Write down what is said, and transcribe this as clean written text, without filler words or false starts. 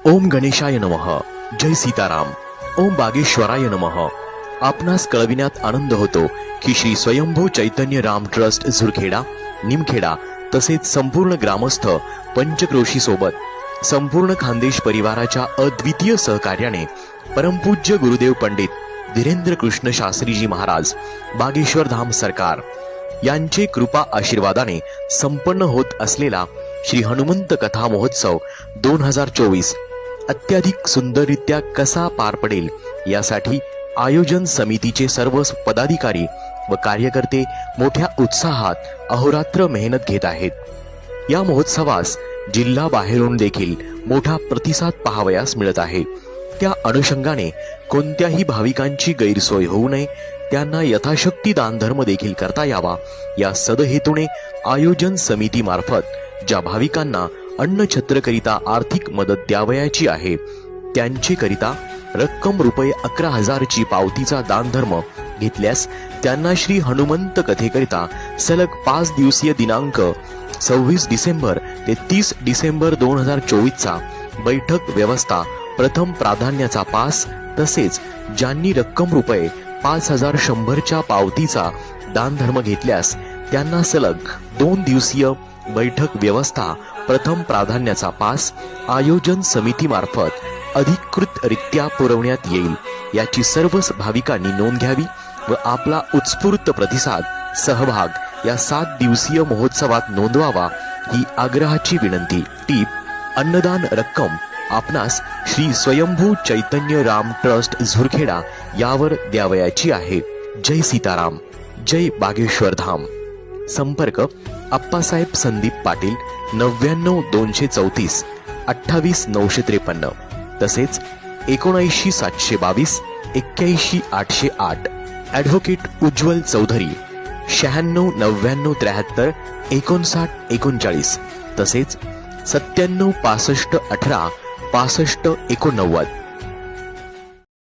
ओम गणेशाय नमः. जय सीताराम. ओम बागेश्वराय नमः. आपणास कळविण्यात आनंद होतो की श्री स्वयंभू चैतन्य राम ट्रस्ट झुरखेडा, निमखेडा तसेच संपूर्ण ग्रामस्थ पंचक्रोशी सोबत संपूर्ण खानदेश परिवाराच्या अद्वितीय सहकार्याने परमपूज्य गुरुदेव पंडित धीरेंद्र कृष्ण शास्त्रीजी महाराज बागेश्वर धाम सरकार यांचे कृपा आशीर्वादाने संपन्न होत असलेला श्री हनुमंत कथा महोत्सव 2024 अत्याधिक सुंदररित्या कसा पार पडेल यासाठी आयोजन समितीचे सर्व पदाधिकारी व कार्यकर्ते मोठ्या उत्साहात अहोरात्र मेहनत घेत आहेत. या महोत्सवास जिल्हा बाहेरून देखील मोठा प्रतिसाद पाहावयास मिळत आहे. त्या अनुषंगाने कोणत्याही भाविकांची गैरसोय होऊ नये, त्यांना यथाशक्ती दानधर्म देखील करता यावा या सदहेतूने आयोजन समितीमार्फत ज्या भाविकांना अन्नछत्रकरिता आर्थिक मदत द्यावयाची आहे त्यांचे करिता रक्कम रुपये 11,000 ची पावतीचा दानधर्म घेतल्यास त्यांना श्री हनुमंत कथेकरिता सलग 5 दिवसीय दिनांक 26 डिसेंबर ते 30 डिसेंबर 2024 चा बैठक व्यवस्था प्रथम प्राधान्याचा पास तसेच ज्यांनी रक्कम रुपये 5,100 च्या पावतीचा दानधर्म घेतल्यास त्यांना सलग 2 दिवसीय बैठक व्यवस्था प्रथम प्राधान्याचा पास आयोजन समितीमार्फत अधिकृतरित्या पुरवण्यात येईल याची सर्वच भाविकांनी नोंद घ्यावी व आपला उत्स्फूर्त प्रतिसाद सहभाग या 7 दिवसीय महोत्सवात नोंदवावा ही आग्रहाची विनंती. टीप अन्नदान रक्कम आपणास श्री स्वयंभू चैतन्य राम ट्रस्ट झुरखेडा यावर द्यावयाची आहे. जय सीताराम. जय बागेश्वर धाम. संपर्क अप्पासाहेब संदीप पाटील 99 234 28 953 तसेच 79 722 81 808. ॲडव्होकेट उज्ज्वल चौधरी 96 99 73 59 39 तसेच 97 65 18 65 89.